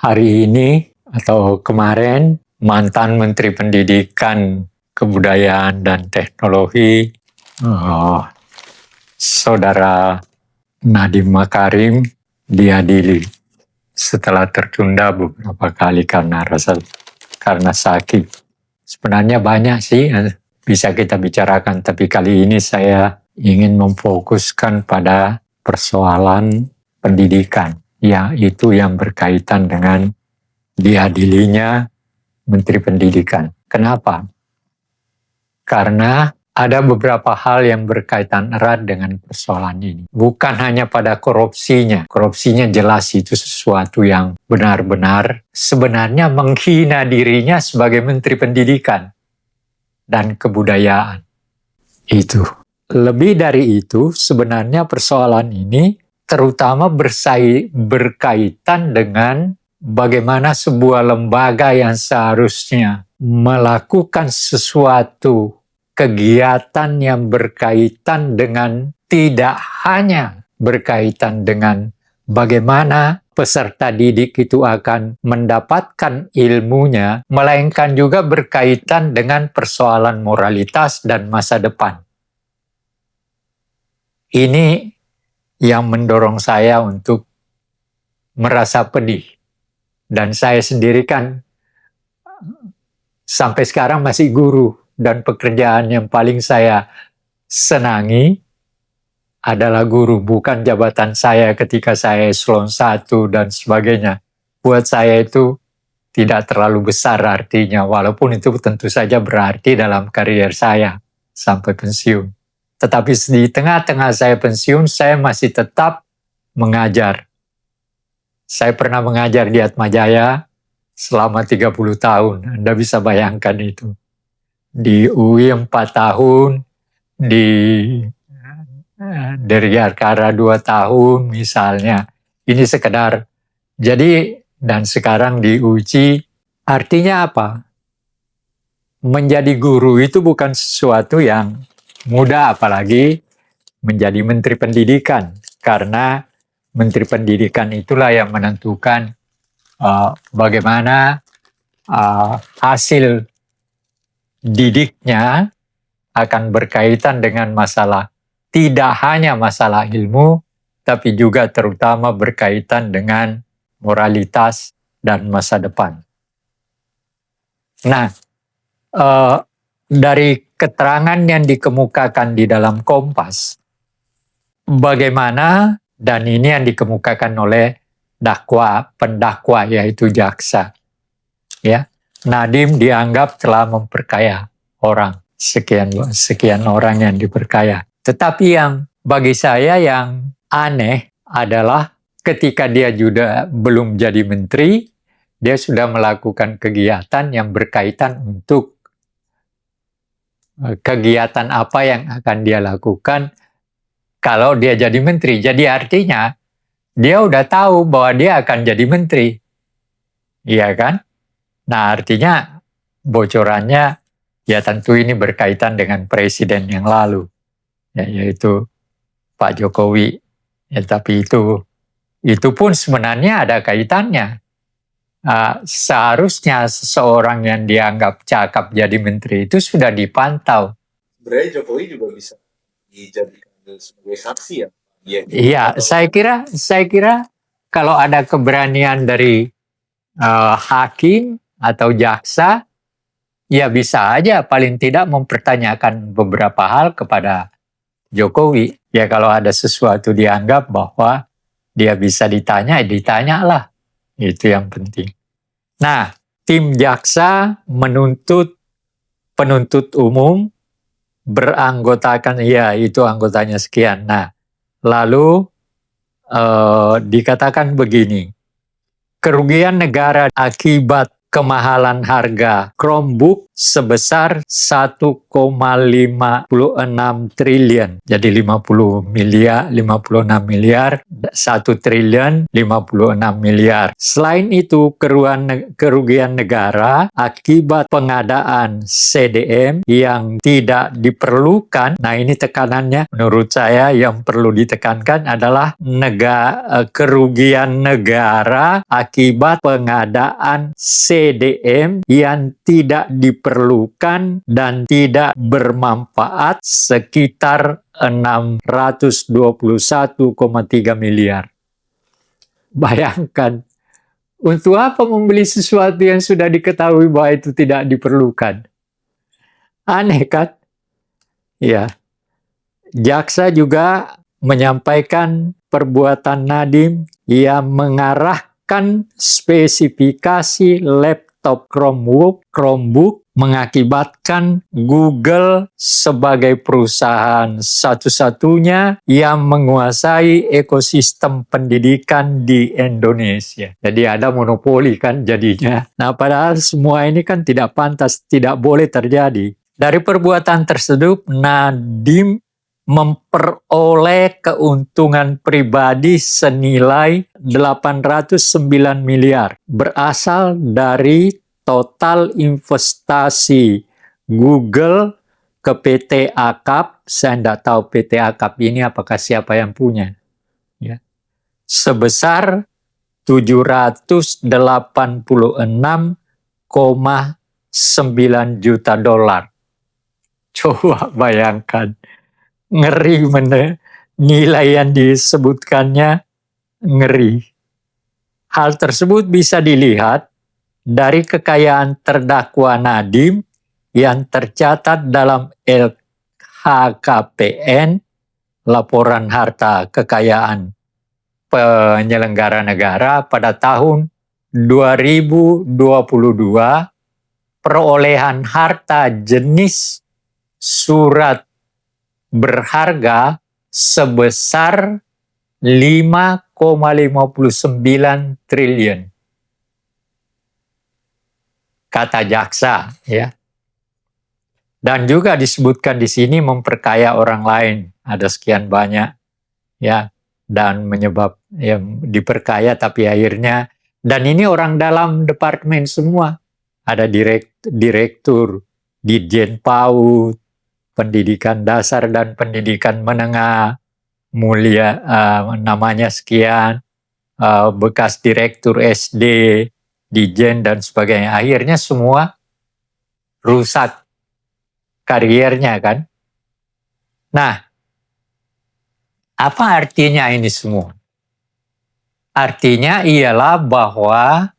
hari ini atau kemarin mantan Menteri Pendidikan, Kebudayaan dan Teknologi, Saudara Nadiem Makarim diadili setelah tertunda beberapa kali karena sakit. Sebenarnya banyak sih yang bisa kita bicarakan, tapi kali ini saya ingin memfokuskan pada persoalan pendidikan, yaitu yang berkaitan dengan diadilinya Menteri Pendidikan. Kenapa? Karena ada beberapa hal yang berkaitan erat dengan persoalan ini. Bukan hanya pada korupsinya. Korupsinya jelas itu sesuatu yang benar-benar sebenarnya menghina dirinya sebagai Menteri Pendidikan dan Kebudayaan. Itu. Lebih dari itu, sebenarnya persoalan ini terutama berkaitan dengan bagaimana sebuah lembaga yang seharusnya melakukan sesuatu kegiatan yang berkaitan dengan tidak hanya berkaitan dengan bagaimana peserta didik itu akan mendapatkan ilmunya, melainkan juga berkaitan dengan persoalan moralitas dan masa depan. Ini yang mendorong saya untuk merasa pedih. Dan saya sendiri kan sampai sekarang masih guru. Dan pekerjaan yang paling saya senangi adalah guru, bukan jabatan saya ketika saya eselon 1 dan sebagainya. Buat saya itu tidak terlalu besar artinya, walaupun itu tentu saja berarti dalam karier saya sampai pensiun. Tetapi di tengah-tengah saya pensiun, saya masih tetap mengajar. Saya pernah mengajar di Atmajaya selama 30 tahun, Anda bisa bayangkan itu. Di UI 4 tahun, di Dirgantara 2 tahun misalnya. Ini sekedar. Jadi, dan sekarang di UCI, artinya apa? Menjadi guru itu bukan sesuatu yang mudah, apalagi menjadi Menteri Pendidikan. Karena Menteri Pendidikan itulah yang menentukan bagaimana hasil didiknya akan berkaitan dengan masalah, tidak hanya masalah ilmu, tapi juga terutama berkaitan dengan moralitas dan masa depan. Nah, dari keterangan yang dikemukakan di dalam Kompas, bagaimana, dan ini yang dikemukakan oleh pendakwa yaitu jaksa, ya. Nadiem dianggap telah memperkaya orang, sekian orang yang diperkaya. Tetapi yang bagi saya yang aneh adalah ketika dia juga belum jadi menteri, dia sudah melakukan kegiatan yang berkaitan untuk kegiatan apa yang akan dia lakukan kalau dia jadi menteri. Jadi artinya dia udah tahu bahwa dia akan jadi menteri. Iya kan? Nah, artinya bocorannya ya tentu ini berkaitan dengan presiden yang lalu, ya, yaitu Pak Jokowi. Ya, tapi itu pun sebenarnya ada kaitannya. Seharusnya seseorang yang dianggap cakap jadi menteri itu sudah dipantau. Sebenarnya Jokowi juga bisa dijadikan sebagai saksi ya. Iya, saya kira kalau ada keberanian dari hakim atau jaksa, ya bisa aja paling tidak mempertanyakan beberapa hal kepada Jokowi. Ya kalau ada sesuatu dianggap bahwa dia bisa ditanyalah. Itu yang penting. Nah, tim jaksa penuntut umum beranggotakan, ya itu anggotanya sekian. Nah, lalu dikatakan begini, kerugian negara akibat kemahalan harga Chromebook sebesar 1,56 triliun. Jadi 56 miliar, 1 triliun 56 miliar. Selain itu, kerugian negara akibat pengadaan CDM yang tidak diperlukan. Nah, ini tekanannya menurut saya yang perlu ditekankan adalah kerugian negara akibat pengadaan CDM yang tidak diperlukan dan tidak bermanfaat sekitar 621,3 miliar. Bayangkan, untuk apa membeli sesuatu yang sudah diketahui bahwa itu tidak diperlukan? Aneh kan? Ya. Jaksa juga menyampaikan perbuatan Nadiem yang mengarahkan spesifikasi laptop Chromebook mengakibatkan Google sebagai perusahaan satu-satunya yang menguasai ekosistem pendidikan di Indonesia. Jadi ada monopoli kan jadinya. Nah, padahal semua ini kan tidak pantas, tidak boleh terjadi. Dari perbuatan tersebut, Nadiem memperoleh keuntungan pribadi senilai 809 miliar berasal dari total investasi Google ke PT Akap. Saya tidak tahu PT Akap ini apakah siapa yang punya, ya, sebesar 786,9 juta dolar. Coba bayangkan, ngeri nilai yang disebutkannya, ngeri. Hal tersebut bisa dilihat dari kekayaan terdakwa Nadiem yang tercatat dalam LHKPN, Laporan Harta Kekayaan Penyelenggara Negara pada tahun 2022, perolehan harta jenis surat berharga sebesar 5,59 triliun. Kata jaksa, ya. Dan juga disebutkan di sini memperkaya orang lain, ada sekian banyak, ya, dan diperkaya tapi akhirnya, dan ini orang dalam departemen semua, ada direktur, Dirjen PAUD, pendidikan dasar dan pendidikan menengah, mulia, namanya sekian, bekas direktur SD, Dijen dan sebagainya. Akhirnya semua rusak kariernya kan. Nah, apa artinya ini semua? Artinya ialah bahwa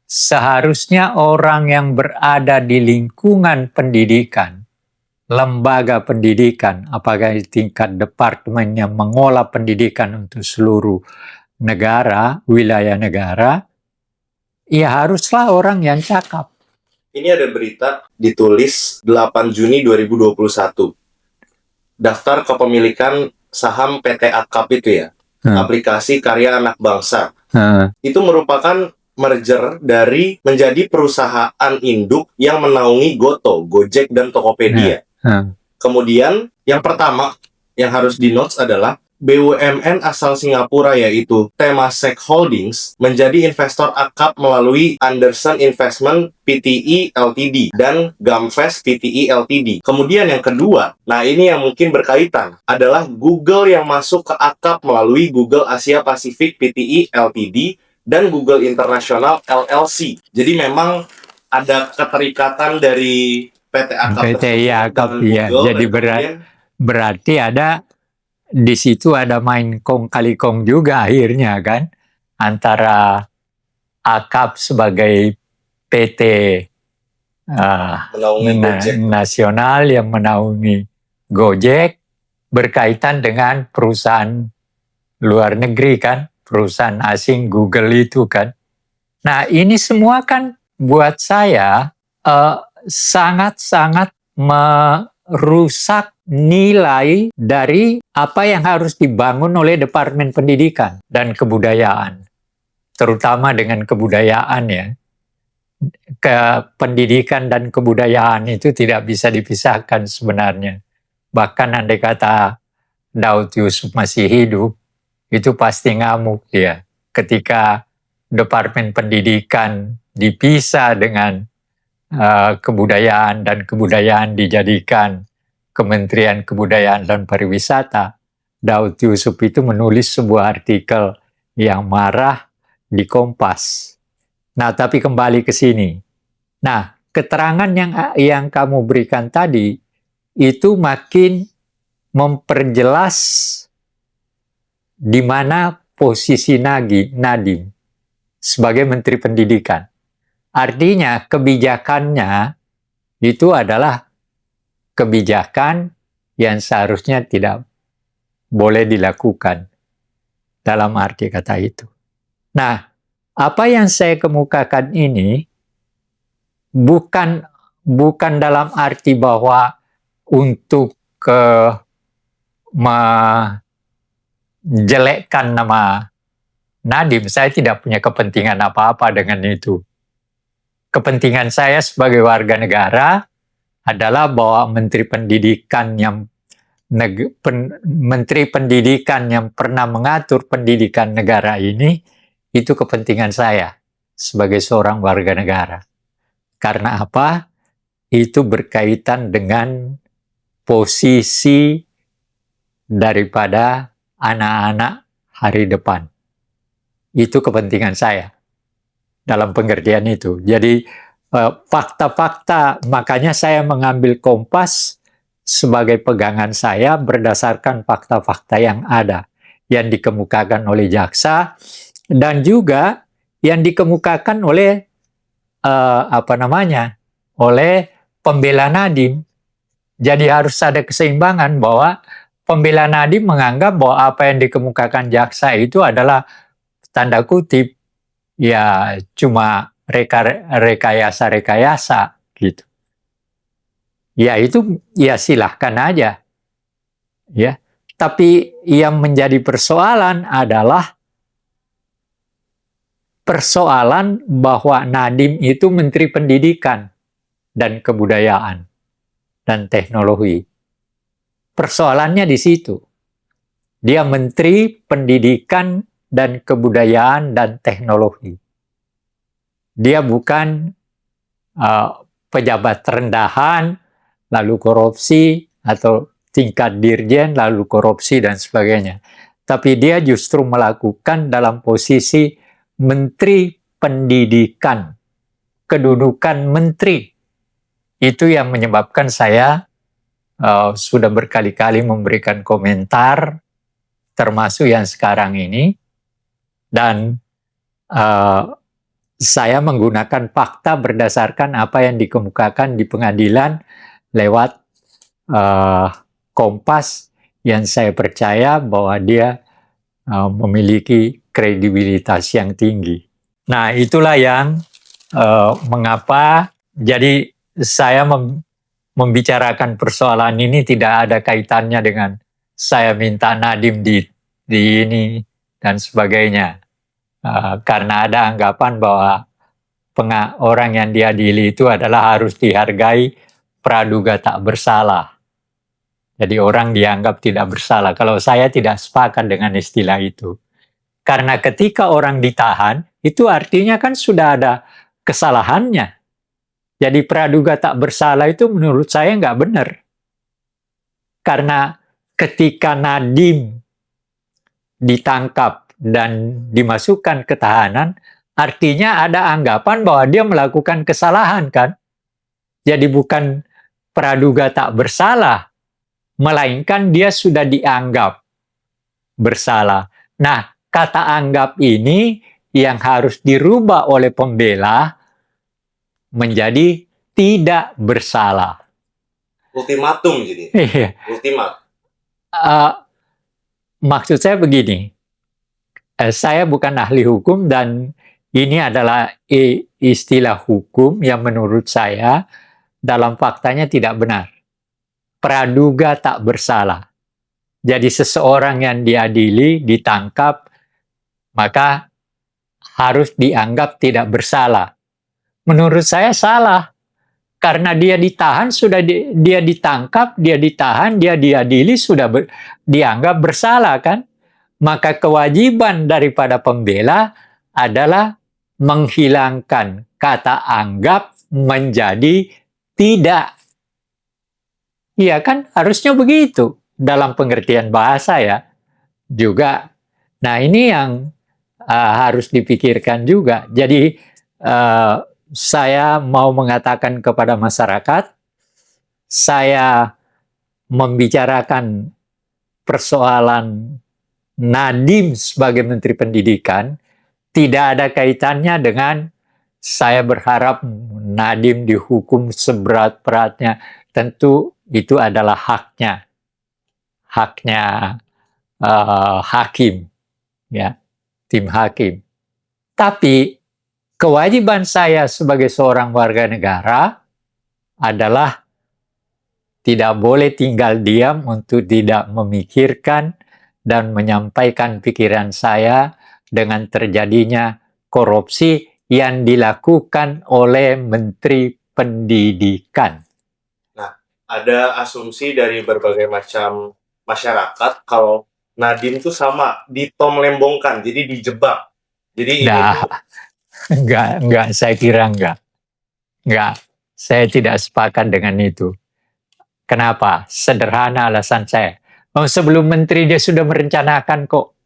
seharusnya orang yang berada di lingkungan pendidikan, lembaga pendidikan, apakah di tingkat departemen yang mengolah pendidikan untuk seluruh negara, wilayah negara, ya haruslah orang yang cakap. Ini ada berita ditulis 8 Juni 2021. Daftar kepemilikan saham PT Akap itu ya, aplikasi karya anak bangsa. Itu merupakan merger dari menjadi perusahaan induk yang menaungi Goto, Gojek, dan Tokopedia. Kemudian yang pertama yang harus di-notes adalah BUMN asal Singapura yaitu Temasek Holdings menjadi investor Akap melalui Anderson Investment Pte Ltd dan Gamfest Pte Ltd. Kemudian yang kedua, nah ini yang mungkin berkaitan, adalah Google yang masuk ke Akap melalui Google Asia Pasifik Pte Ltd dan Google International LLC. Jadi memang ada keterikatan dari PT Akap Akap, ya. Jadi berarti ada di situ ada main kong kali kong juga akhirnya kan, antara Akap sebagai PT nasional yang menaungi Gojek berkaitan dengan perusahaan luar negeri kan, perusahaan asing Google itu kan. Nah, ini semua kan buat saya sangat-sangat merusak nilai dari apa yang harus dibangun oleh Departemen Pendidikan dan Kebudayaan. Terutama dengan kebudayaan ya. pendidikan dan kebudayaan itu tidak bisa dipisahkan sebenarnya. Bahkan andai kata Daud Yusuf masih hidup, itu pasti ngamuk dia ketika Departemen Pendidikan dipisah dengan kebudayaan dan kebudayaan dijadikan Kementerian Kebudayaan dan Pariwisata. Daud Yusuf itu menulis sebuah artikel yang marah di Kompas. Nah, tapi kembali ke sini. Nah, keterangan yang kamu berikan tadi itu makin memperjelas di mana posisi Nadiem sebagai Menteri Pendidikan. Artinya kebijakannya itu adalah kebijakan yang seharusnya tidak boleh dilakukan dalam arti kata itu. Nah, apa yang saya kemukakan ini bukan dalam arti bahwa untuk menjelekkan nama Nadiem. Saya tidak punya kepentingan apa-apa dengan itu. Kepentingan saya sebagai warga negara adalah bahwa Menteri Pendidikan yang pernah mengatur pendidikan negara ini, itu kepentingan saya sebagai seorang warga negara. Karena apa? Itu berkaitan dengan posisi daripada anak-anak hari depan. Itu kepentingan saya dalam pengertian itu. Jadi fakta-fakta, makanya saya mengambil Kompas sebagai pegangan saya berdasarkan fakta-fakta yang ada, yang dikemukakan oleh jaksa, dan juga yang dikemukakan oleh oleh pembela Nadiem. Jadi harus ada keseimbangan bahwa pembela Nadiem menganggap bahwa apa yang dikemukakan jaksa itu adalah tanda kutip ya cuma rekayasa gitu. Ya itu ya silahkan aja. Ya. Tapi yang menjadi persoalan adalah persoalan bahwa Nadiem itu Menteri Pendidikan dan Kebudayaan dan Teknologi. Persoalannya di situ. Dia Menteri Pendidikan dan Kebudayaan dan Teknologi. Dia bukan pejabat rendahan, lalu korupsi, atau tingkat dirjen, lalu korupsi, dan sebagainya. Tapi dia justru melakukan dalam posisi Menteri Pendidikan, kedudukan menteri. Itu yang menyebabkan saya sudah berkali-kali memberikan komentar, termasuk yang sekarang ini, dan saya menggunakan fakta berdasarkan apa yang dikemukakan di pengadilan lewat Kompas yang saya percaya bahwa dia memiliki kredibilitas yang tinggi. Nah, itulah yang mengapa jadi saya membicarakan persoalan ini tidak ada kaitannya dengan saya minta Nadiem di ini dan sebagainya. Karena ada anggapan bahwa orang yang diadili itu adalah harus dihargai praduga tak bersalah. Jadi orang dianggap tidak bersalah. Kalau saya tidak sepakat dengan istilah itu. Karena ketika orang ditahan, itu artinya kan sudah ada kesalahannya. Jadi praduga tak bersalah itu menurut saya nggak benar. Karena ketika Nadiem ditangkap dan dimasukkan ke tahanan, artinya ada anggapan bahwa dia melakukan kesalahan kan. Jadi bukan praduga tak bersalah, melainkan dia sudah dianggap bersalah. Nah, kata anggap ini yang harus dirubah oleh pembela menjadi tidak bersalah. Ultimatum jadi. Iya. Ultimat. Maksud saya begini, saya bukan ahli hukum dan ini adalah istilah hukum yang menurut saya dalam faktanya tidak benar. Praduga tak bersalah. Jadi seseorang yang diadili, ditangkap, maka harus dianggap tidak bersalah. menurut saya salah. Karena dia ditahan, dia ditangkap, dia ditahan, dia diadili, sudah dianggap bersalah kan? Maka kewajiban daripada pembela adalah menghilangkan kata anggap menjadi tidak. Iya kan? Harusnya begitu dalam pengertian bahasa ya. Juga. Nah, ini yang harus dipikirkan juga. Jadi saya mau mengatakan kepada masyarakat, saya membicarakan persoalan Nadiem sebagai Menteri Pendidikan tidak ada kaitannya dengan saya berharap Nadiem dihukum seberat-beratnya. Tentu itu adalah haknya hakim, ya, tim hakim. Tapi kewajiban saya sebagai seorang warga negara adalah tidak boleh tinggal diam untuk tidak memikirkan dan menyampaikan pikiran saya dengan terjadinya korupsi yang dilakukan oleh Menteri Pendidikan. Nah, ada asumsi dari berbagai macam masyarakat kalau Nadiem itu sama ditomlembongkan, jadi dijebak. Jadi enggak, saya kira enggak. Saya tidak sepakat dengan itu. Kenapa? Sederhana alasan saya. Sebelum menteri dia sudah merencanakan kok.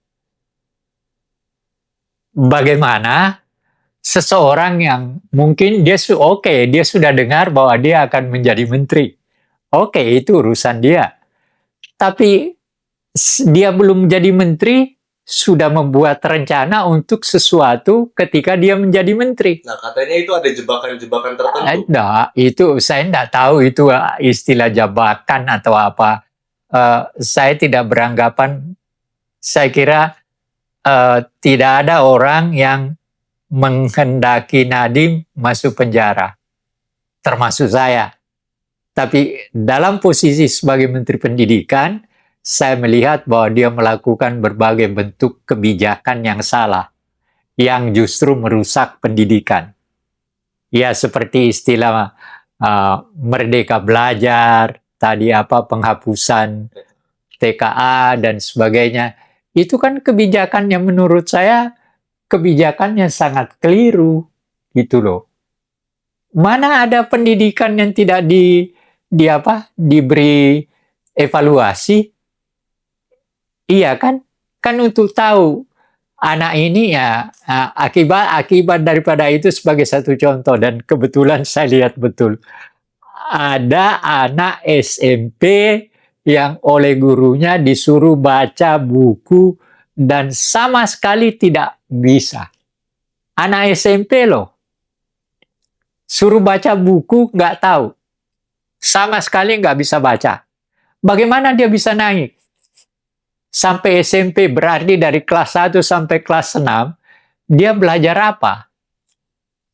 Bagaimana seseorang yang mungkin dia sudah dengar bahwa dia akan menjadi menteri. Oke, itu urusan dia. Tapi dia belum menjadi menteri, sudah membuat rencana untuk sesuatu ketika dia menjadi menteri. Nah, katanya itu ada jebakan-jebakan tertentu. Nah, itu saya tidak tahu itu istilah jebakan atau apa. Saya tidak beranggapan, saya kira tidak ada orang yang menghendaki Nadiem masuk penjara, termasuk saya. Tapi dalam posisi sebagai Menteri Pendidikan, saya melihat bahwa dia melakukan berbagai bentuk kebijakan yang salah, yang justru merusak pendidikan. Ya, seperti istilah merdeka belajar, tadi penghapusan TKA dan sebagainya. Itu kan kebijakan yang menurut saya kebijakannya sangat keliru, gitu loh. Mana ada pendidikan yang tidak diberi evaluasi? Iya kan? Kan untuk tahu anak ini ya akibat daripada itu sebagai satu contoh, dan kebetulan saya lihat betul ada anak SMP yang oleh gurunya disuruh baca buku dan sama sekali tidak bisa. Anak SMP loh. Suruh baca buku nggak tahu. Sama sekali nggak bisa baca. Bagaimana dia bisa naik? Sampai SMP, berarti dari kelas 1 sampai kelas 6, dia belajar apa?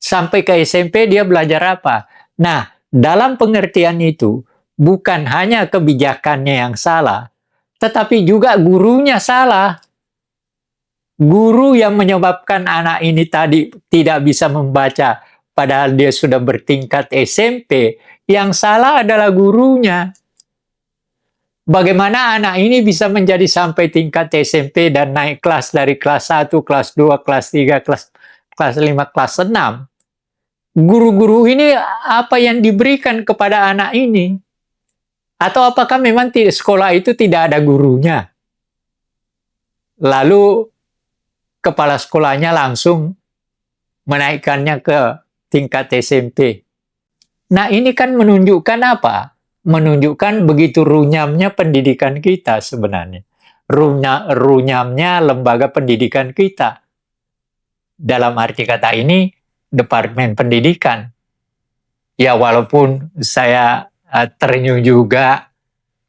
Sampai ke SMP dia belajar apa? Nah, dalam pengertian itu, bukan hanya kebijakannya yang salah, tetapi juga gurunya salah. Guru yang menyebabkan anak ini tadi tidak bisa membaca, padahal dia sudah bertingkat SMP, yang salah adalah gurunya. Bagaimana anak ini bisa menjadi sampai tingkat SMP dan naik kelas dari kelas 1, kelas 2, kelas 3, kelas 5, kelas 6? Guru-guru ini apa yang diberikan kepada anak ini? Atau apakah memang sekolah itu tidak ada gurunya? Lalu kepala sekolahnya langsung menaikkannya ke tingkat SMP. Nah, ini kan menunjukkan apa? Menunjukkan begitu runyamnya pendidikan kita sebenarnya. Runyamnya lembaga pendidikan kita. Dalam arti kata ini, Departemen Pendidikan. Ya, walaupun saya terenyuh juga,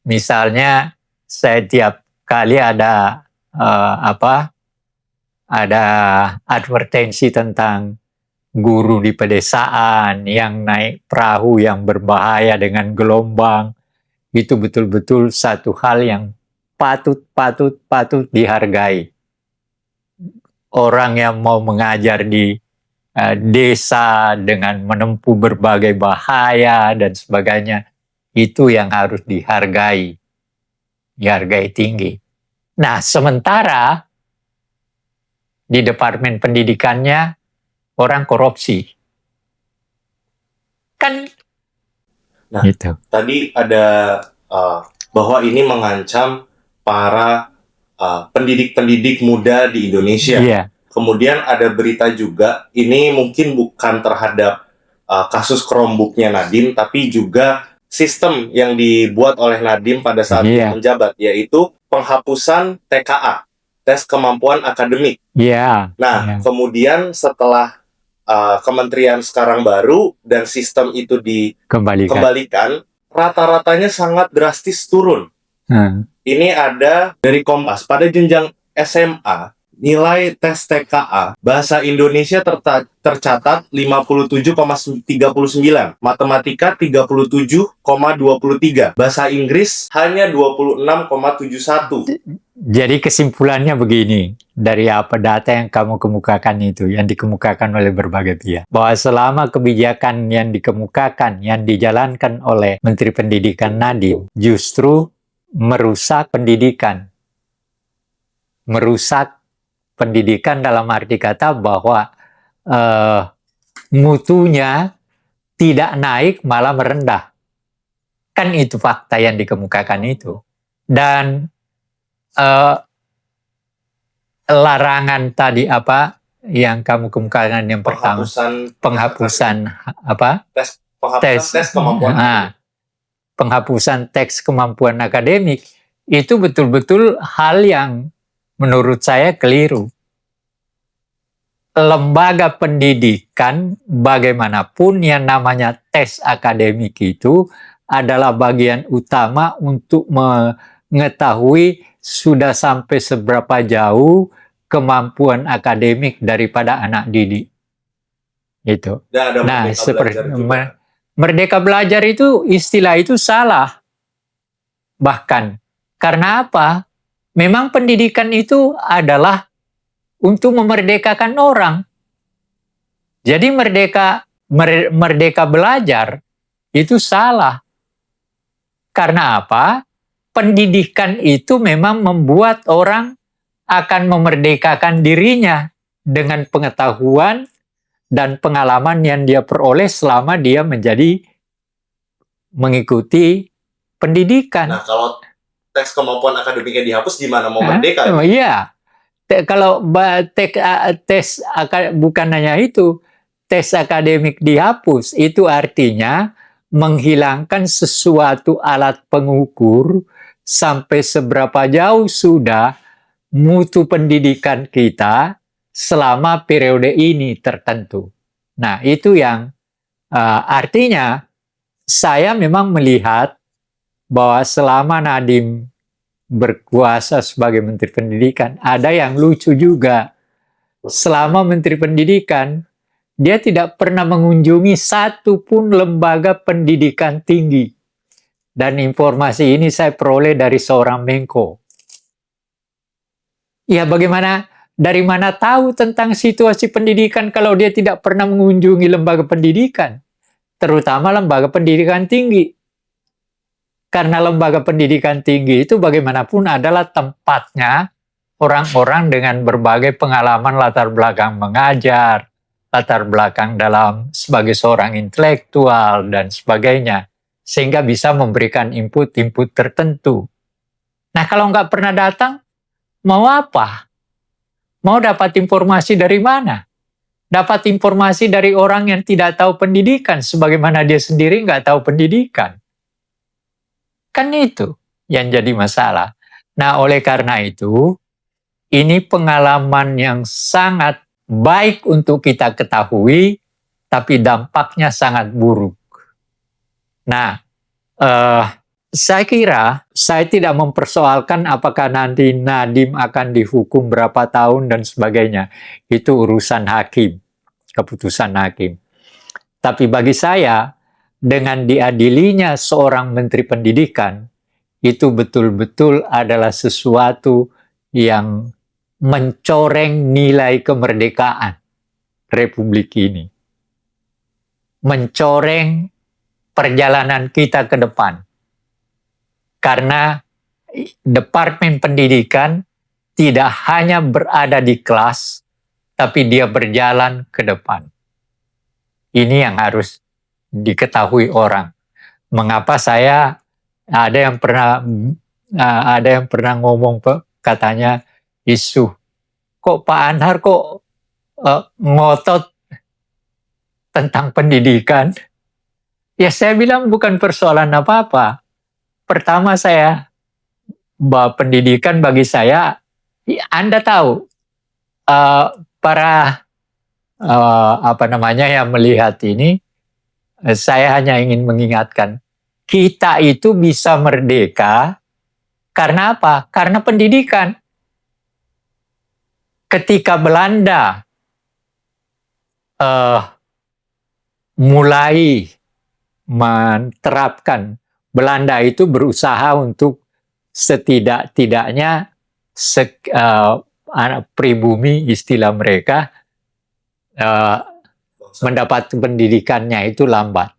misalnya saya tiap kali ada ada advertensi tentang guru di pedesaan yang naik perahu yang berbahaya dengan gelombang. Itu betul-betul satu hal yang patut dihargai. Orang yang mau mengajar di desa dengan menempuh berbagai bahaya dan sebagainya, itu yang harus dihargai tinggi. Nah, sementara di Departemen Pendidikannya orang korupsi. Kan Nah, gitu. tadi ada bahwa ini mengancam para pendidik-pendidik muda di Indonesia. Iya. Kemudian ada berita juga, ini mungkin bukan terhadap kasus Chromebook-nya Nadiem, tapi juga sistem yang dibuat oleh Nadiem pada saat dia menjabat, yaitu penghapusan TKA, tes kemampuan akademik. Iya. Nah, kemudian setelah kementerian sekarang baru dan sistem itu dikembalikan, rata-ratanya sangat drastis turun. Ini ada dari Kompas, pada jenjang SMA, nilai tes TKA bahasa Indonesia tercatat 57,39, matematika 37,23, bahasa Inggris hanya 26,71. Jadi kesimpulannya begini, dari apa data yang kamu kemukakan itu, yang dikemukakan oleh berbagai pihak, bahwa selama kebijakan yang dikemukakan, yang dijalankan oleh Menteri Pendidikan Nadiem, justru merusak pendidikan. Merusak pendidikan dalam arti kata bahwa mutunya tidak naik, malah merendah. Kan itu fakta yang dikemukakan itu. Dan larangan tadi apa yang kamu kemukakan yang pertama, penghapusan tes kemampuan akademik, itu betul-betul hal yang menurut saya keliru. Lembaga pendidikan bagaimanapun yang namanya tes akademik itu adalah bagian utama untuk mengetahui sudah sampai seberapa jauh kemampuan akademik daripada anak didik. Itu. Nah, seperti merdeka belajar itu istilah itu salah. Bahkan karena apa? Memang pendidikan itu adalah untuk memerdekakan orang. Jadi merdeka belajar itu salah. Karena apa? Pendidikan itu memang membuat orang akan memerdekakan dirinya dengan pengetahuan dan pengalaman yang dia peroleh selama dia mengikuti pendidikan. Nah, kalau tes kemampuan akademiknya dihapus, gimana mau merdeka? Iya. Kalau bukan hanya itu, tes akademik dihapus, itu artinya menghilangkan sesuatu alat pengukur sampai seberapa jauh sudah mutu pendidikan kita selama periode ini tertentu. Nah, itu yang artinya saya memang melihat bahwa selama Nadiem berkuasa sebagai Menteri Pendidikan, ada yang lucu juga. Selama Menteri Pendidikan, dia tidak pernah mengunjungi satu pun lembaga pendidikan tinggi. Dan informasi ini saya peroleh dari seorang Menko. Ya, bagaimana, dari mana tahu tentang situasi pendidikan kalau dia tidak pernah mengunjungi lembaga pendidikan, terutama lembaga pendidikan tinggi. Karena lembaga pendidikan tinggi itu bagaimanapun adalah tempatnya orang-orang dengan berbagai pengalaman latar belakang mengajar, latar belakang dalam sebagai seorang intelektual dan sebagainya, sehingga bisa memberikan input-input tertentu. Nah, kalau nggak pernah datang, mau apa? Mau dapat informasi dari mana? Dapat informasi dari orang yang tidak tahu pendidikan, sebagaimana dia sendiri nggak tahu pendidikan. Kan itu yang jadi masalah. Nah, oleh karena itu, ini pengalaman yang sangat baik untuk kita ketahui, tapi dampaknya sangat buruk. Nah, saya kira saya tidak mempersoalkan apakah nanti Nadiem akan dihukum berapa tahun dan sebagainya. Itu urusan hakim, keputusan hakim. Tapi bagi saya, dengan diadilinya seorang Menteri Pendidikan, itu betul-betul adalah sesuatu yang mencoreng nilai kemerdekaan. Republik ini. Mencoreng perjalanan kita ke depan. Karena Departemen Pendidikan tidak hanya berada di kelas, tapi dia berjalan ke depan. Ini yang harus diketahui orang. Mengapa ada yang pernah ngomong, katanya, isu, kok Pak Anhar kok ngotot tentang pendidikan? Ya saya bilang bukan persoalan apa-apa. Pertama bahwa pendidikan bagi saya, Anda tahu, para yang melihat ini, saya hanya ingin mengingatkan, kita itu bisa merdeka karena apa? Karena pendidikan. Ketika Belanda mulai menerapkan, Belanda itu berusaha untuk setidak-tidaknya pribumi, istilah mereka, mendapat pendidikannya itu lambat.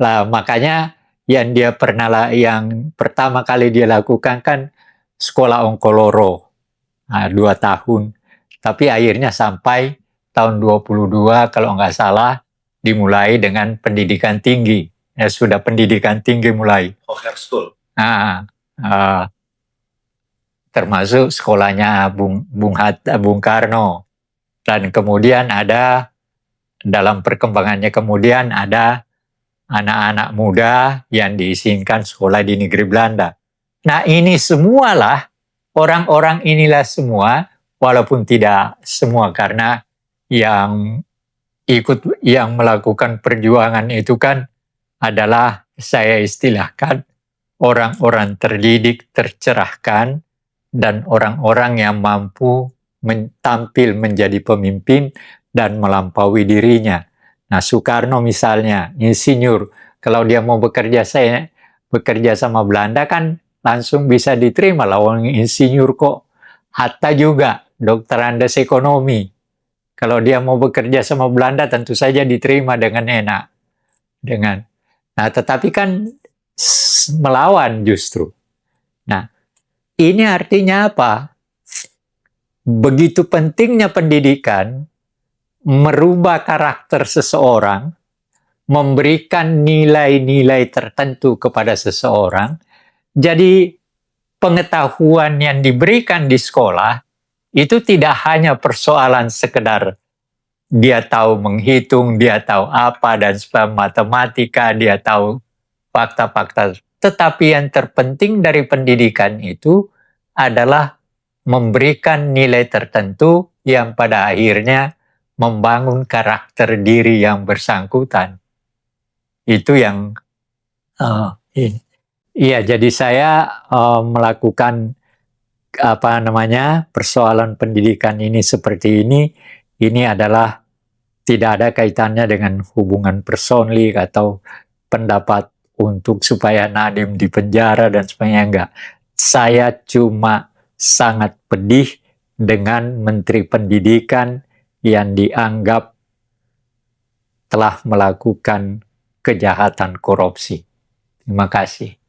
Lah makanya yang pertama kali dia lakukan kan sekolah Onkoloro, 2 tahun. Tapi akhirnya sampai tahun 22 kalau nggak salah dimulai dengan pendidikan tinggi. Ya, sudah pendidikan tinggi mulai. Hoher School. Termasuk sekolahnya Bung Karno. Dan kemudian dalam perkembangannya kemudian ada anak-anak muda yang diizinkan sekolah di negeri Belanda. Nah ini semualah, orang-orang inilah semua, walaupun tidak semua, karena yang melakukan perjuangan itu kan adalah, saya istilahkan, orang-orang terdidik, tercerahkan, dan orang-orang yang mampu tampil menjadi pemimpin dan melampaui dirinya. Nah, Soekarno misalnya, insinyur, kalau dia mau bekerja sama Belanda kan langsung bisa diterima, lawan insinyur kok. Hatta juga, dokter Andes ekonomi. Kalau dia mau bekerja sama Belanda tentu saja diterima dengan enak. Nah, tetapi kan melawan justru. Nah, ini artinya apa? Begitu pentingnya pendidikan merubah karakter seseorang, memberikan nilai-nilai tertentu kepada seseorang. Jadi pengetahuan yang diberikan di sekolah itu tidak hanya persoalan sekedar dia tahu menghitung, dia tahu apa, dan matematika, dia tahu fakta-fakta. Tetapi yang terpenting dari pendidikan itu adalah memberikan nilai tertentu yang pada akhirnya membangun karakter diri yang bersangkutan. Itu yang iya, jadi saya melakukan persoalan pendidikan ini seperti ini. Ini adalah tidak ada kaitannya dengan hubungan personal atau pendapat untuk supaya Nadiem dipenjara dan sebagainya, enggak. Saya cuma sangat pedih dengan Menteri Pendidikan yang dianggap telah melakukan kejahatan korupsi. Terima kasih.